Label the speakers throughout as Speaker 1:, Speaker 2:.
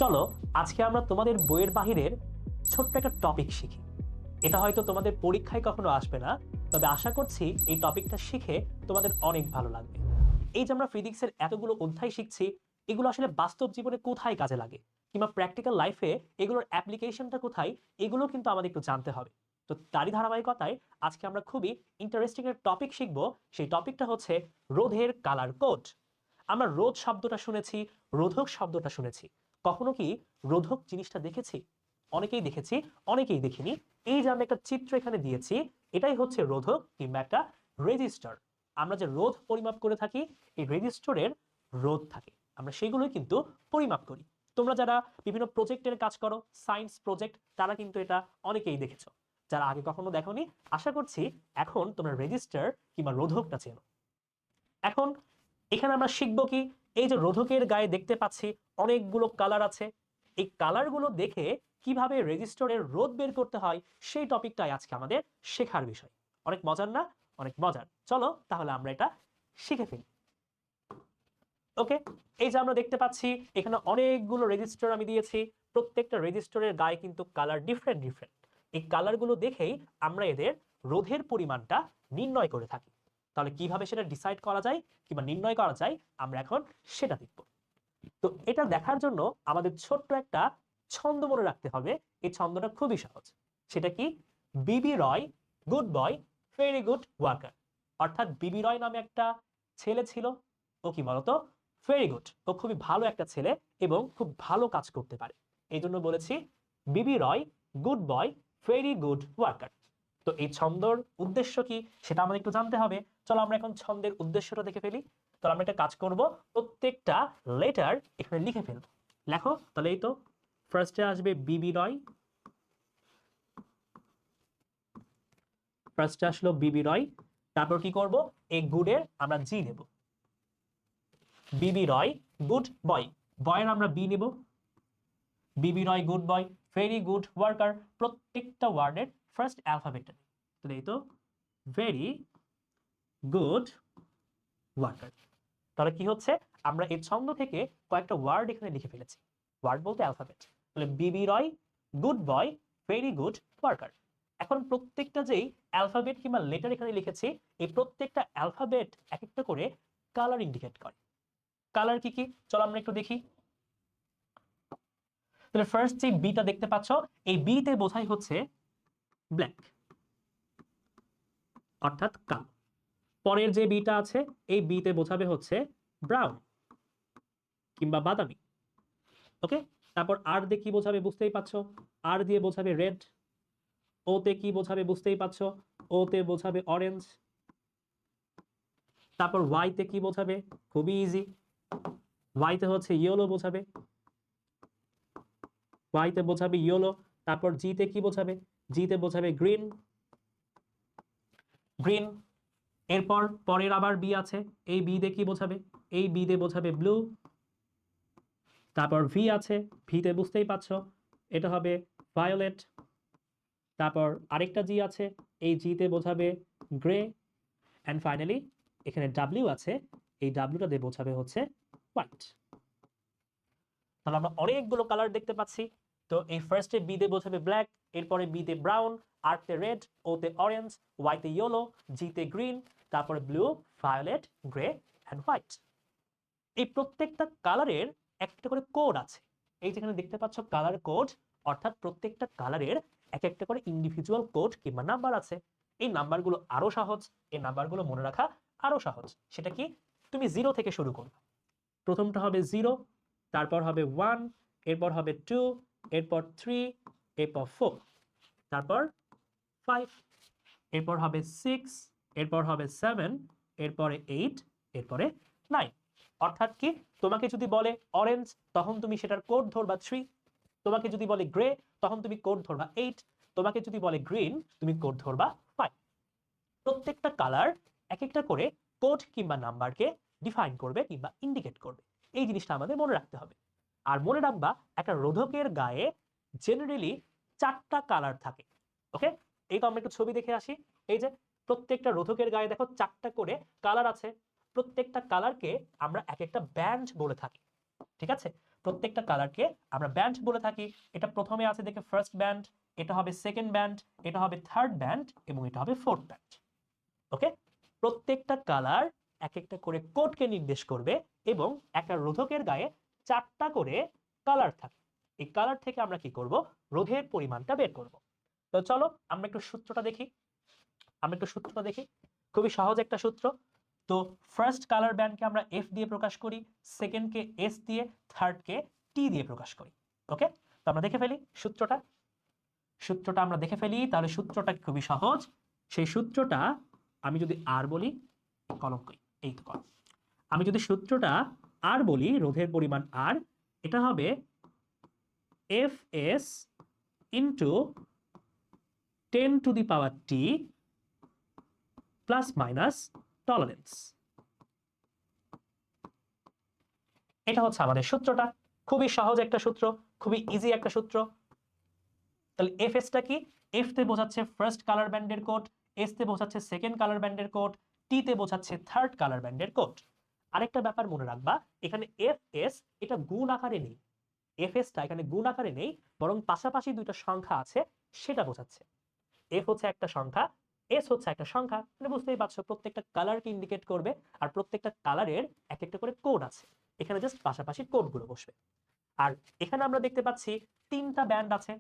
Speaker 1: চলো আজকে আমরা তোমাদের বইয়ের বাহিরের ছোট্ট একটা টপিক শিখি। এটা হয়তো তোমাদের পরীক্ষায় কখনো আসবে না, তবে আশা করছি এই টপিকটা শিখে তোমাদের অনেক ভালো লাগবে। এই যে আমরা ফিজিক্সের এতগুলো অধ্যায় শিখছি, এগুলো আসলে বাস্তব জীবনে কোথায় কাজে লাগে কিংবা প্র্যাকটিক্যাল লাইফে এগুলোর অ্যাপ্লিকেশনটা কোথায়, এগুলো কিন্তু আমাদের একটু জানতে হবে। তো তারই ধারাবাহিকতায় আজকে আমরা খুবই ইন্টারেস্টিং এর টপিক শিখবো। সেই টপিকটা হচ্ছে রোধের কালার কোড। আমরা রোধ শব্দটা শুনেছি, রোধক শব্দটা শুনেছি, কখনো কি রোধক জিনিসটা দেখেছি? অনেকেই দেখেছি, অনেকেই দেখিনি। এই যে আমি একটা চিত্র এখানে দিয়েছি, এটাই হচ্ছে রোধক কিংবা একটা রেজিস্টার। আমরা যে রোধ পরিমাপ করে থাকি, এই রেজিস্টরের রোধ থাকে, আমরা সেগুলোই কিন্তু পরিমাপ করি। তোমরা যারা বিভিন্ন প্রজেক্টের কাজ করো, সায়েন্স প্রজেক্ট, তারা কিন্তু এটা অনেকেই দেখেছো। যারা আগে কখনো দেখোনি, আশা করছি এখন তোমরা রেজিস্টার কিংবা রোধকটা চেনো। এখন এখানে আমরা শিখবো কি, এই যে রোধকের গায়ে দেখতে পাচ্ছি অনেকগুলো কালার আছে, এই কালারগুলো দেখে কিভাবে রেজিস্টরের রোধ বের করতে হয় সেই টপিকটাই আজকে আমাদের শেখার বিষয়। অনেক মজার না? অনেক মজার। চলো তাহলে আমরা এটা শিখে ফেলি। ওকে, এই যে আমরা দেখতে পাচ্ছি এখানে অনেকগুলো রেজিস্টার আমি দিয়েছি। প্রত্যেকটা রেজিস্টরের গায়ে কিন্তু কালার ডিফারেন্ট ডিফারেন্ট। এই কালারগুলো দেখেই আমরা এদের রোধের পরিমাণটা নির্ণয় করে থাকি। তাহলে কিভাবে সেটা ডিসাইড করা যায় কিংবা নির্ণয় করা যায়, আমরা এখন সেটা দেখব। তো এটা দেখার জন্য আমাদের ছোট্ট একটা ছন্দ মনে রাখতে হবে। এই ছন্দটা খুবই সহজ। সেটা কি? B B Roy good boy very good worker. অর্থাৎ বিবি রয় নামে একটা ছেলে ছিল, ও কি বলতো, ভেরি গুড, ও খুবই ভালো একটা ছেলে এবং খুব ভালো কাজ করতে পারে। এই জন্য বলেছি B B Roy good boy very good worker. তো এই ছন্দর উদ্দেশ্য কি সেটা আমাদের একটু জানতে হবে। চলো আমরা এখন ছন্দের উদ্দেশ্যটা দেখে ফেলি। তাহলে আমরা একটা কাজ করব, প্রত্যেকটা লেটার এখানে লিখে ফেলবো। লেখো তাহলে। এই তো ফার্স্টে আসবে বিবি রয়, ফার্স্টে আসলো বিবি রয়। তারপর কি করব, এই গুডের আমরা জি নেব। বিবি রয় গুড বয়, বয়ের আমরা বি নেব। B B Roy good boy very good worker, প্রত্যেকটা ওয়ার্ডের ফার্স্ট অ্যালফাবেটটা নেব। তাহলে এই তো ভেরি গুড ওয়ার্কার। তাহলে কি হচ্ছে, আমরা এই ছন্দ থেকে কয়েকটা ওয়ার্ড এখানে লিখে ফেলেছি। ওয়ার্ড বলতে অ্যালফাবেট। তাহলে B B Roy good boy very good worker. এখন প্রত্যেকটা যেই অ্যালফাবেট কিংবা লেটার এখানে লিখেছি, এই প্রত্যেকটা অ্যালফাবেট এক একটা করে কালার ইন্ডিকেট করে। কালার কি কি চলো আমরা একটু দেখি। তাহলে ফার্স্ট যে বিটা দেখতে পাচ্ছ, এই বিতে বোঝাই হচ্ছে ব্ল্যাক, অর্থাৎ কালো। পরের যে বিটা আছে, এই বিতে বোঝাবে হচ্ছে ব্রাউন কিংবা বাদামি। ওকে, তারপর আর দিয়ে কি বোঝাবে বুঝতেই পাচ্ছো, আর দিয়ে বোঝাবে রেড। ওতে কি বোঝাবে বুঝতেই পাচ্ছো, ওতে বোঝাবে অরেঞ্জ। তারপর ওয়াইতে কি বোঝাবে, খুবই ইজি, ওয়াইতে হচ্ছে ইয়েলো বোঝাবে, ওয়াইতে বোঝাবে ইয়েলো। তারপর জিতে কি বোঝাবে, জিতে বোঝাবে গ্রিন, গ্রিন। এরপর পরের আবার বি আছে, এই বি দিয়ে কি বোঝাবে, এই বি দিয়ে বোঝাবে ব্লু। তারপর ভি আছে, ভিতে বুঝতেই পাচ্ছো এটা হবে ভায়োলেট। তারপর আরেকটা জি আছে, এই জিতে বোঝাবে গ্রে। অ্যান্ড ফাইনালি এখানে ডাব্লিউ আছে, এই ডাব্লিউটা দিয়ে বোঝাবে হচ্ছে হোয়াইট। তাহলে আমরা অনেকগুলো কালার দেখতে পাচ্ছি। তো এই ফার্স্টে বি দিয়ে বোঝাবে ব্ল্যাক, এরপরে বি তে ব্রাউন, আর তে রেড, ও তে অরেঞ্জ, ওয়াই তে ইয়েলো, জি তে গ্রিন, তারপরে blue, violet, grey and white. এই প্রত্যেকটা কালারের একটা করে কোড আছে। এই যেখানে দেখতে পাচ্ছ কালার কোড, অর্থাৎ প্রত্যেকটা কালারের এক একটা করে ইন্ডিভিজুয়াল কোড কিংবা নাম্বার আছে। এই নাম্বারগুলো আরো সহজ, এই নাম্বারগুলো মনে রাখা আরো সহজ। সেটা কি, তুমি জিরো থেকে শুরু করবে। প্রথমটা হবে জিরো, তারপর হবে ওয়ান, এরপর হবে টু, এরপর থ্রি, এরপর ফোর, তারপর ফাইভ, এরপর হবে সিক্স, এরপর হবে সেভেন, এরপরে এইট, এরপরে নাইন। অর্থাৎ কি, তোমাকে যদি বলে অরেঞ্জ, তখন তুমি সেটার কোড ধরবা থ্রি। তোমাকে যদি বলে গ্রে, তখন তুমি কোড ধরবা এইট। তোমাকে যদি বলে গ্রিন, তুমি কোড ধরবা ফাইভ। প্রত্যেকটা কালার এক একটা করে কোড কিংবা নাম্বারকে ডিফাইন করবে কিংবা ইন্ডিকেট করবে। এই জিনিসটা আমাদের মনে রাখতে হবে। আর মনে রাখবা, একটা রোধকের গায়ে জেনারেলি চারটা কালার থাকে। ওকে, এই তো আমরা একটু ছবি দেখে আসি। এই যে প্রত্যেকটা রোধকের গায়ে দেখো চারটা করে কালার আছে। প্রত্যেকটা কালারকে আমরা এক একটা ব্যান্ড বলে থাকি। ঠিক আছে, প্রত্যেকটা কালারকে আমরা ব্যান্ড বলে থাকি। এটা প্রথমে আছে দেখে ফার্স্ট ব্যান্ড, এটা হবে সেকেন্ড ব্যান্ড, এটা হবে থার্ড ব্যান্ড এবং এটা হবে ফোর্থ ব্যান্ড। ওকে, প্রত্যেকটা কালার এক একটা করে কোডকে নির্দেশ করবে এবং একটা রোধকের গায়ে 4টা করে কালার থাকে। এই কালার থেকে আমরা কি করব, রোধের পরিমাণটা বের করব। তো চলো আমরা একটু সূত্রটা দেখি। খুবই সহজ একটা সূত্র। তো ফার্স্ট কালার ব্যান্ডকে আমরা এফ দিয়ে প্রকাশ করি, সেকেন্ডকে এস দিয়ে, থার্ডকে টি দিয়ে প্রকাশ করি। ওকে, তো আমরা দেখে ফেলি সূত্রটা আমরা দেখে ফেলি। তাহলে সূত্রটা খুবই সহজ। সেই সূত্রটা আমি যদি আর বলি, কলম কই, এই তো কলম। আমি যদি সূত্রটা আর বলি, রোধের পরিমাণ আর, এটা হবে F S into 10⁻t plus minus tolerance. এটা হচ্ছে আমাদের সূত্রটা। খুবই সহজ একটা সূত্র, খুবই ইজি একটা সূত্র। তাহলে এফ এসটা কি? এফ তে বোঝাচ্ছে ফার্স্ট কালার ব্যান্ডের কোড, এস তে বোঝাচ্ছে সেকেন্ড কালার ব্যান্ডের কোড, টি তে বোঝাচ্ছে থার্ড কালার ব্যান্ডের কোড। আরেকটা ব্যাপার মনে রাখবা, এখানে এফ এস এটা গুণ আকারে নেই। এফ এসটা এখানে গুণ আকারে নেই, বরং পাশাপাশি দুইটা সংখ্যা আছে সেটা বোঝাচ্ছে। এফ হচ্ছে একটা সংখ্যা, এস হচ্ছে একটা সংখ্যা। মানে বুঝতেই পারছো প্রত্যেকটা কালারকে ইন্ডিকেট করবে, আর প্রত্যেকটা কালারের এক একটা করে কোড আছে। এখানে জাস্ট পাশাপাশি কোডগুলো বসবে। আর এখানে আমরা দেখতে পাচ্ছি 3টা ব্যান্ড আছে।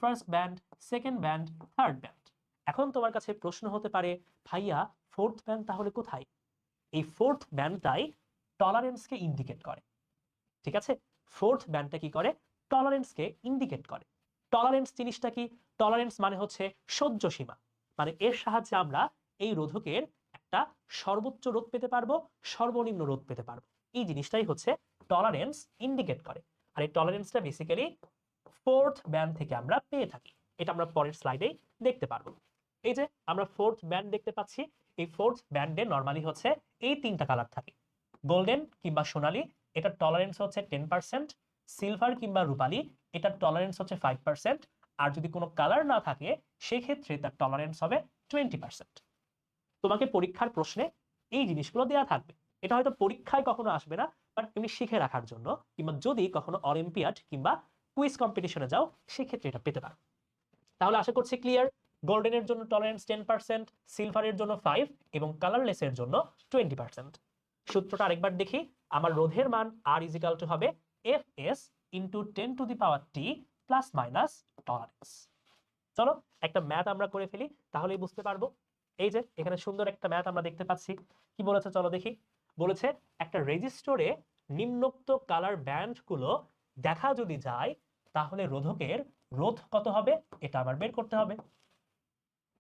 Speaker 1: First band, second band, third band. এখন তোমার কাছে প্রশ্ন হতে পারে, ভাইয়া ফোর্থ ব্যান্ড তাহলে কোথায়? এই ফোর্থ ব্যান্ডটাই টলারেন্সকে ইন্ডিকেট করে। ঠিক আছে, ফোর্থ ব্যান্ডটা কি করে? টলারেন্সকে ইন্ডিকেট করে। টলারেন্স জিনিসটা কি? টলারেন্স মানে হচ্ছে সহ্য সীমা। মানে এর সাহায্যে আমরা এই রোধকের একটা সর্বোচ্চ রোধ পেতে পারবো, সর্বনিম্ন রোধ পেতে পারবো। এই জিনিসটাই হচ্ছে টলারেন্স ইন্ডিকেট করে। আর এই টলারেন্সটা বেসিক্যালি ফোর্থ ব্যান্ড থেকে আমরা পেয়ে থাকি। এটা আমরা পরের স্লাইডেই দেখতে পারবো। এই যে আমরা ফোর্থ ব্যান্ড দেখতে পাচ্ছি, এই ফোর্থ ব্যান্ডে নরমালি হচ্ছে এই 3টা কালার থাকে। গোল্ডেন কিংবা সোনালী, এটার টলারেন্স হচ্ছে 10%, সিলভার কিংবা রূপালী, এটার টলারেন্স হচ্ছে 5%, আর যদি কোনো কালার না থাকে সেক্ষেত্রে তার টলারেন্স হবে 20%। তোমাকে পরীক্ষার প্রশ্নে এই জিনিসগুলো দেওয়া থাকবে। এটা হয়তো পরীক্ষায় কখনো আসবে না, বাট এমনি শিখে রাখার জন্য, কিংবা যদি কখনো অলিম্পিয়াড কিংবা কুইজ কম্পিটিশনে যাও সেক্ষেত্রে এটা পেতে পারো। তাহলে আশা করছি ক্লিয়ার। গোল্ডেনের জন্য টলারেন্স 10%, সিলভারের জন্য 5 এবং কালারলেসের জন্য 20%। সূত্রটা আরেকবার দেখি। আমার রোধের মান আর ইজিক্যাল টু হবে F S into 10⁻t plus minus tolerance. চলো একটা ম্যাথ আমরা করে ফেলি, তাহলেই বুঝতে পারবো। এই যে এখানে সুন্দর একটা ম্যাথ আমরা দেখতে পাচ্ছি। কি বলেছে চলো দেখি। বলেছে একটা রেজিস্টরে নিম্নোক্ত কালার ব্যান্ডগুলো দেখা যদি যায় তাহলে রোধকের রোধ কত হবে এটা আবার বের করতে হবে।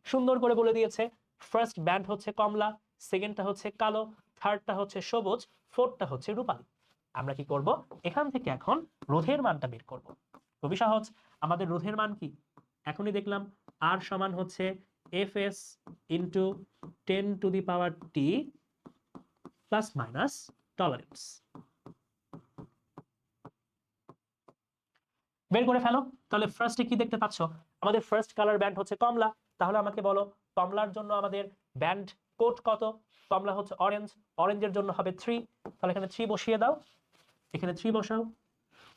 Speaker 1: সুন্দর করে বলে দিয়েছে, ফার্স্ট ব্যান্ড হচ্ছে কমলা, সেকেন্ডটা হচ্ছে কালো, থার্ডটা হচ্ছে সবুজ, ফোর্থটা হচ্ছে রূপালী। আমরা কি করব, এখান থেকে এখন রোধের মানটা বের করব। খুবই সহজ। আমাদের রোধের মান কি এখনই দেখলাম, আর সমান হচ্ছে F S into 10⁻t plus minus tolerance. বের করে ফেলো। তাহলে ফার্স্টে কি দেখতে পাচ্ছ, আমাদের ফার্স্ট কালার ব্যান্ড হচ্ছে কমলা। তাহলে আমাকে বলো কমলার জন্য আমাদের ব্যান্ড কোড কত? কমলা হচ্ছে অরেঞ্জ, অরেঞ্জের জন্য হবে 3। তাহলে এখানে 3 বসিয়ে দাও, এখানে 3 বসাও।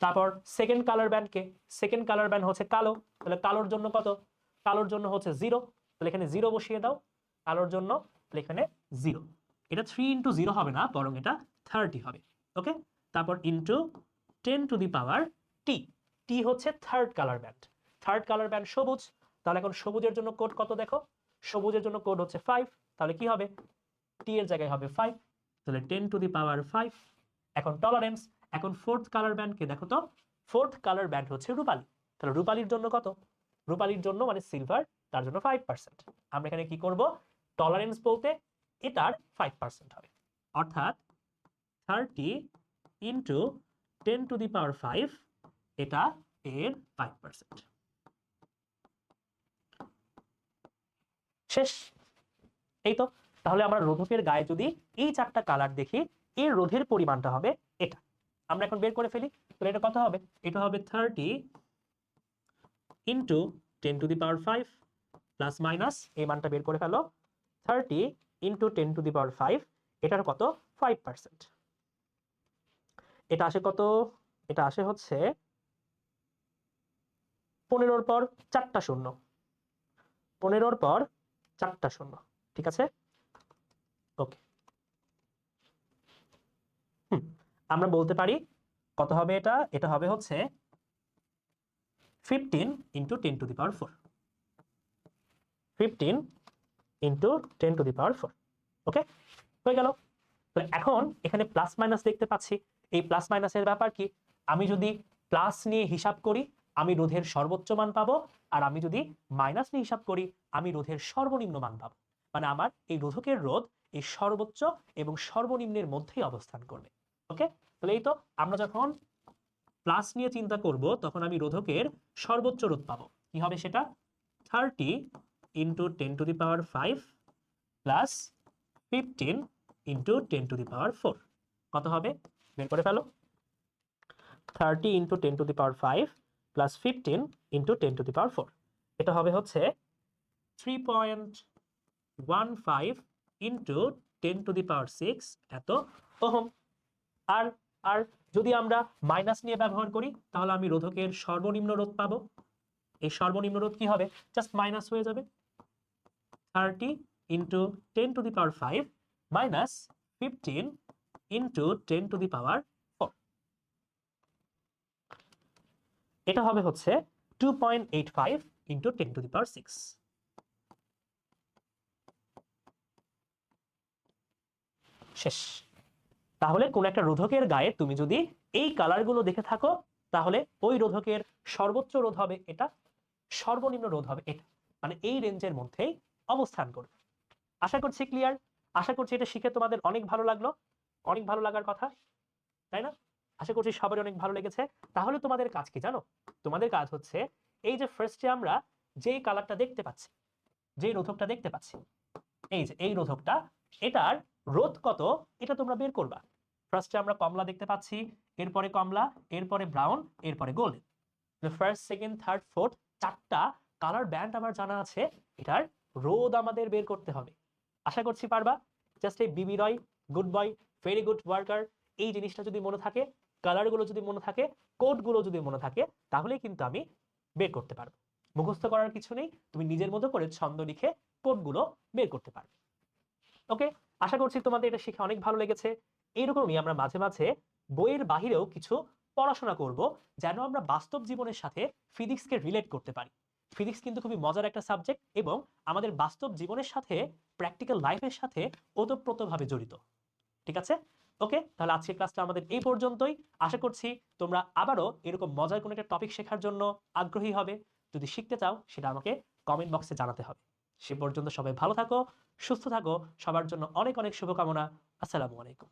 Speaker 1: তারপর সেকেন্ড কালার ব্যান্ডকে, সেকেন্ড কালার ব্যান্ড হচ্ছে কালো, তাহলে কালোর জন্য কত? কালোর জন্য হচ্ছে 0, তাহলে এখানে 0 বসিয়ে দাও কালোর জন্য, তাহলে এখানে 0। এটা 3 ইন্টু 0 হবে না, বরং এটা 30 হবে। ওকে, তারপর ইন্টু 10⁻t। টি হচ্ছে third colour band, third colour band সবুজ। তাহলে এখন সবুজের জন্য কোড কত দেখো, সবুজের জন্য কোড হচ্ছে 5। তাহলে কি হবে, টি এর জায়গায় হবে 5, তাহলে 10⁻5। এখন টলারেন্স, এখন ফোর্থ কালার ব্যান্ডকে দেখো তো, ফোর্থ কালার ব্যান্ড হচ্ছে রূপালী। তাহলে রূপালীর জন্য কত? রূপালীর জন্য মানে সিলভার, তার জন্য 5%। আমরা এখানে কি করব, টলারেন্স বলতে এটার 5% হবে, অর্থাৎ 30 ইন্টু 10⁻5, এটা এর 5%। শেষ। এই তো। তাহলে আমরা রোধকের গায়ে যদি এই 4টা কালার দেখি, এর রোধের পরিমাণটা হবে এটা। আমরা এখন বের করে ফেলি। তাহলে এটা কত হবে? এটা হবে 30 ইন্টু 10⁻5 প্লাস মাইনাস, এই মানটা বের করে ফেলো। 30 ইন্টু 10⁻5, এটার কত? 5%। এটা আসে কত? এটা আসে হচ্ছে 15 পর 4টা শূন্য, 15 পর 4টা শূন্য। ঠিক আছে, ওকে। আমরা বলতে পারি কত হবে এটা? এটা হবে হচ্ছে 15 ইন্টু 10⁴। 15 ইন্টু 10⁴। ওকে, হয়ে গেল। তো এখন এখানে প্লাস মাইনাস দেখতে পাচ্ছি। এই প্লাস মাইনাসের ব্যাপার কি? আমি যদি প্লাস নিয়ে হিসাব করি আমি রোধের সর্বোচ্চ মান পাবো, আর আমি যদি মাইনাস নিয়ে হিসাব করি আমি রোধের সর্বনিম্ন মান পাবো। মানে আমার এই রোধকের রোধ এই সর্বোচ্চ এবং সর্বনিম্নের মধ্যেই অবস্থান করবে। ওকে, তাহলে এই তো আমরা যখন প্লাস নিয়ে চিন্তা করব তখন আমি রোধকের সর্বোচ্চ রোধ পাবো। কি হবে সেটা? 30 ইন্টু 10⁵ প্লাস 15 ইন্টু 10⁴। কত হবে? বের করে ফেলো। 30 ইন্টু 10⁵ প্লাস 15 ইন্টু 10⁴। এটা হবে হচ্ছে 3.15 ইন্টু 10⁶ এত ওহম। আর আর যদি আমরা মাইনাস নিয়ে ব্যবহার করি তাহলে আমি রোধকের সর্বনিম্ন রোধ পাবো। এই সর্বনিম্ন রোধ কি হবে? জাস্ট মাইনাস হয়ে যাবে। 30 ইন্টু 10⁵ মাইনাস 15 ইন্টু 10⁴। এটা হবে হচ্ছে 2.85 ইন্টু 10⁶। শেষ। তাহলে কোন একটা রোধকের গায়ে তুমি যদি এই কালারগুলো দেখে থাকো তাহলে ওই রোধকের সর্বোচ্চ রোধ হবে এটা, সর্বনিম্ন রোধ হবে এটা, মানে এই রেঞ্জের মধ্যেই অবস্থান করবে। আশা করছি ক্লিয়ার। আশা করছি এটা শিখে তোমাদের অনেক ভালো লাগলো, অনেক ভালো লাগার কথা, তাই না? আশা করছি সবারই অনেক ভালো লেগেছে। তাহলে তোমাদের কাজ কি জানো? তোমাদের কাজ হচ্ছে এই যে ফার্স্টে আমরা যেই কালারটা দেখতে পাচ্ছি, যেই রোধকটা দেখতে পাচ্ছি, এই যে এই রোধকটা, এটার রোধ কত এটা তোমরা বের করবা। ফার্স্টে আমরা কমলা দেখতে পাচ্ছি, এরপরে কমলা, এরপরে ব্রাউন, এরপরে golden. First, second, third, fourth, 4টা কালার ব্যান্ড আমার জানা আছে, এটার রোধ আমাদের বের করতে হবে। আশা করছি পারবা। জাস্ট এই B B Roy, good boy, very good worker, এই জিনিসটা যদি মনে থাকে, কালারগুলো যদি মনে থাকে, কোডগুলো যদি মনে থাকে, তাহলেই কিন্তু আমি বের করতে পারবো। মুখস্থ করার কিছু নেই, তুমি নিজের মতো করে ছন্দ লিখে কোডগুলো বের করতে পারবে। ওকে, আশা করছি তোমাদের এটা শিখে অনেক ভালো লেগেছে। এইরকমই আমরা মাঝে মাঝে বইয়ের বাহিরেও কিছু পড়াশোনা করব, যেন আমরা বাস্তব জীবনের সাথে ফিজিক্সকে রিলেট করতে পারি। ফিজিক্স কিন্তু খুবই মজার একটা সাবজেক্ট এবং আমাদের বাস্তব জীবনের সাথে, প্র্যাকটিক্যাল লাইফের সাথে ওতপ্রোতভাবে জড়িত। ঠিক আছে, ওকে, তাহলে আজকের ক্লাসটা আমাদের এই পর্যন্তই। আশা করছি তোমরা আবারও এরকম মজার কোনো একটা টপিক শেখার জন্য আগ্রহী হবে। যদি শিখতে চাও সেটা আমাকে কমেন্ট বক্সে জানাতে হবে। সে পর্যন্ত সবাই ভালো থাকো, সুস্থ থাকো, সবার জন্য অনেক অনেক শুভকামনা। আসসালামু আলাইকুম।